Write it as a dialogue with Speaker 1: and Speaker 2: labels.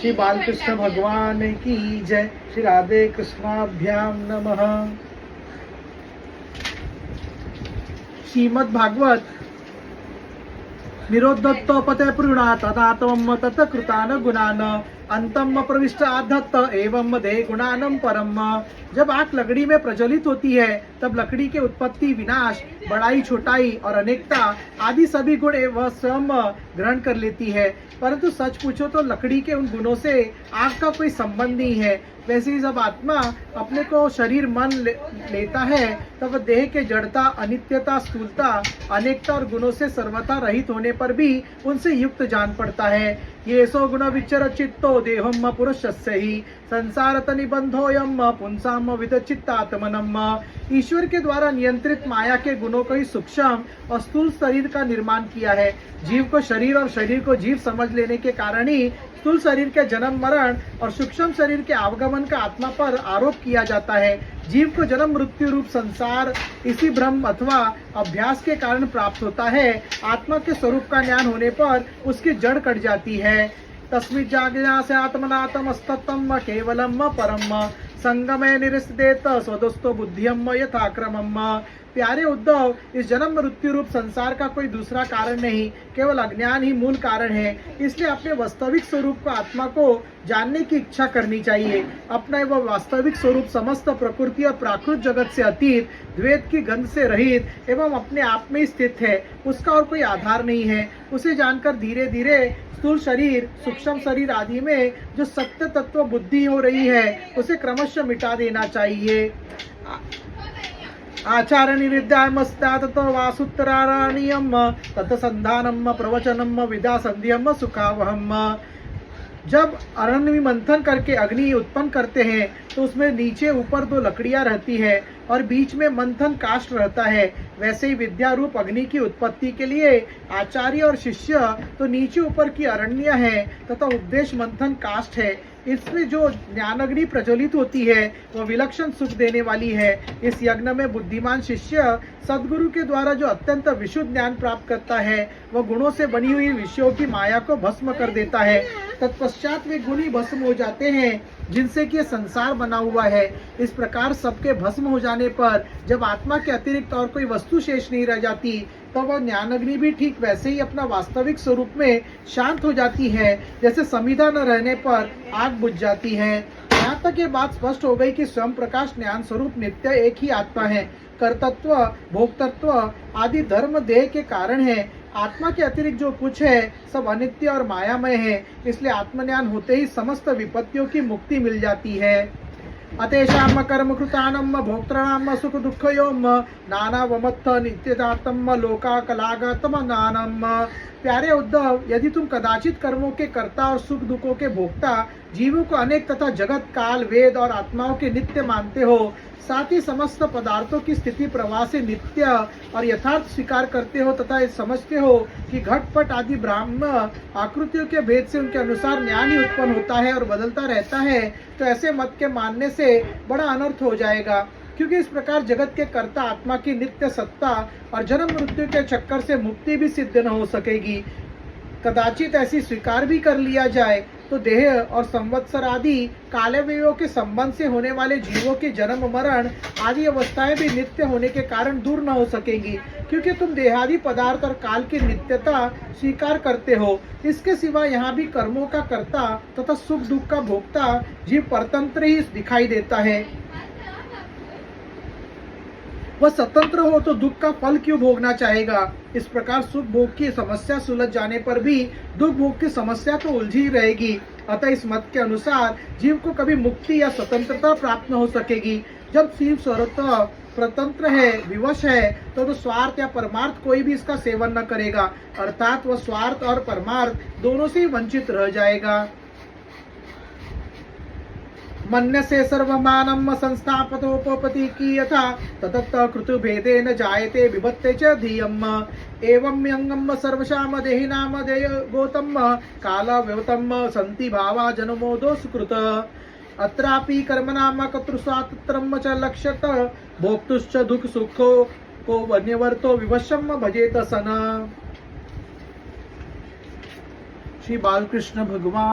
Speaker 1: श्री बालकृष्ण भगवान की जय। श्री राधे कृष्णाभ्याम नमः। श्रीमद् भागवत निरोधत्तोपते प्रणा तदातम तत कृतान गुणान अंतम प्रविष्ट आधत्त एवं दे गुणानम परम। जब आग लकड़ी में प्रज्वलित होती है तब लकड़ी के उत्पत्ति, विनाश, बड़ाई, छोटाई और अनेकता आदि सभी गुण वह स्वयं ग्रहण कर लेती है। परंतु सच पूछो तो लकड़ी के उन गुणों से आग का कोई संबंध नहीं है। वैसे ही जब आत्मा अपने को शरीर मन लेता है तब वह देह के जड़ता, अनित्यता, स्थूलता, अनेकता और गुणों से सर्वथा रहित होने पर भी उनसे युक्त जान पड़ता है। ये सो गुण विचर चित्तो देहम पुरुषस्य ही संसारत निबंधोयम पुंसाम विदचित्तात्मनम। ईश्वर के द्वारा नियंत्रित माया के गुणों को ही सूक्ष्म और स्थूल शरीर का निर्माण किया है। जीव को शरीर और शरीर को जीव समझ लेने के कारण ही स्थूल शरीर के जन्म मरण और सूक्ष्म शरीर के आवागमन का आत्मा पर आरोप किया जाता है। जीव को जन्म मृत्यु रूप संसार इसी भ्रम अथवा अभ्यास के कारण प्राप्त होता है। आत्मा के स्वरूप का ज्ञान होने पर उसकी जड़ कट जाती है। तस्मिन् जागृते आत्मनातमस्तत्तम केवलम परम संगमे निरस्तेत स्वदस्तो बुद्धियम यथाक्रमम। प्यारे उद्धव, इस जन्म मृत्यु रूप संसार का कोई दूसरा कारण नहीं, केवल अज्ञान ही मूल कारण है। इसलिए अपने वास्तविक स्वरूप को, आत्मा को जानने की इच्छा करनी चाहिए। अपना वह वास्तविक स्वरूप समस्त प्रकृति और प्राकृत जगत से अतीत, द्वैत की गंध से रहित एवं अपने आप में स्थित है। उसका और कोई आधार नहीं है। उसे जानकर धीरे धीरे स्थूल शरीर, सूक्ष्म शरीर आदि में जो सत्य तत्व बुद्धि हो रही है उसे क्रमशः मिटा देना चाहिए। आचार निविद्यामस्तात वासुत्तराणीयम तत्संधानम प्रवचनम विदा संध्यम सुखावहम। जब अरण्य मंथन करके अग्नि उत्पन्न करते हैं तो उसमें नीचे ऊपर दो लकड़ियां रहती है और बीच में मंथन काष्ठ रहता है। वैसे ही विद्या रूप अग्नि की उत्पत्ति के लिए आचार्य और शिष्य तो नीचे ऊपर की अरण्य है तथा उपदेश मंथन काष्ठ है। इसमें जो ज्ञानाग्नि प्रज्वलित होती है वह विलक्षण सुख देने वाली है। इस यज्ञ में बुद्धिमान शिष्य सदगुरु के द्वारा जो अत्यंत विशुद्ध ज्ञान प्राप्त करता है वह गुणों से बनी हुई विषयों की माया को भस्म कर देता है। तत्पश्चात वे गुण ही भस्म हो जाते हैं जिनसे कि संसार बना हुआ है। इस प्रकार सबके भस्म हो जाने पर जब आत्मा के अतिरिक्त और कोई वस्तु शेष नहीं रह जाती तो वह ज्ञानाग्नि भी ठीक वैसे ही अपना वास्तविक स्वरूप में शांत हो जाती है जैसे समिधा न रहने पर आग बुझ जाती है। यहाँ तक ये बात स्पष्ट हो गई कि स्वयं प्रकाश ज्ञान स्वरूप नित्य एक ही आत्मा है। कर्तृत्व, भोक्तृत्व आदि धर्म देह के कारण है। आत्मा के अतिरिक्त जो कुछ है सब अनित्य और मायामय है। इसलिए आत्मज्ञान होते ही समस्त विपत्तियों की मुक्ति मिल जाती है। अतेषाम कर्म कृतानम भोक्तृणाम सुख दुःखयोम नानावमत्थ नित्यदातम लोकाकलागतम नानम। प्यारे उद्धव, यदि तुम कदाचित कर्मों के कर्ता और सुख दुखों के भोक्ता जीवों को अनेक तथा जगत, काल, वेद और आत्माओं के नित्य मानते हो, साथ ही समस्त पदार्थों की स्थिति प्रवाह से नित्य और यथार्थ स्वीकार करते हो तथा समझते हो कि घटपट आदि ब्रह्म आकृतियों के भेद से उनके अनुसार ज्ञान ही उत्पन्न होता है और बदलता रहता है, तो ऐसे मत के मानने से बड़ा अनर्थ हो जाएगा। क्योंकि इस प्रकार जगत के कर्ता आत्मा की नित्य सत्ता और जन्म मृत्यु के चक्कर से मुक्ति भी सिद्ध न हो सकेगी। कदाचित ऐसी स्वीकार भी कर लिया जाए तो देह और संवत्सर आदि कालव्ययों के संबंध से होने वाले जीवों के जन्म मरण आदि अवस्थाएं भी नित्य होने के कारण दूर न हो सकेंगी, क्योंकि तुम देहादि पदार्थ और काल की नित्यता स्वीकार करते हो। इसके सिवा यहाँ भी कर्मों का कर्ता तथा सुख दुख का भोक्ता जीव परतंत्र ही दिखाई देता है। वह स्वतंत्र हो तो दुख का फल क्यों भोगना चाहेगा। इस प्रकार सुख भोग की समस्या सुलझ जाने पर भी दुख भोग की समस्या तो उलझी रहेगी। अतः इस मत के अनुसार जीव को कभी मुक्ति या स्वतंत्रता प्राप्त न हो सकेगी। जब जीव स्वतः स्वतंत्र है, विवश है, तो स्वार्थ या परमार्थ कोई भी इसका सेवन न करेगा, अर्थात वह स्वार्थ और परमार्थ दोनों से ही वंचित रह जाएगा। मन्यसे सर्वमानम संस्थापतोपपति की यथा ततत कृतु भेदेन जायते विभत्ते च धियम एवं यंगम सर्वशाम देहिनाम देय गोतम काल व्यवतम संति भावा जन्मोदो सुकृत अत्रापि कर्मनाम कर्तृस्वातत्रम च लक्ष्यत भोक्तुश्च दुख सुखो को वन्यवर्तो विवशम भजेत सन। श्री बालकृष्ण भगवान।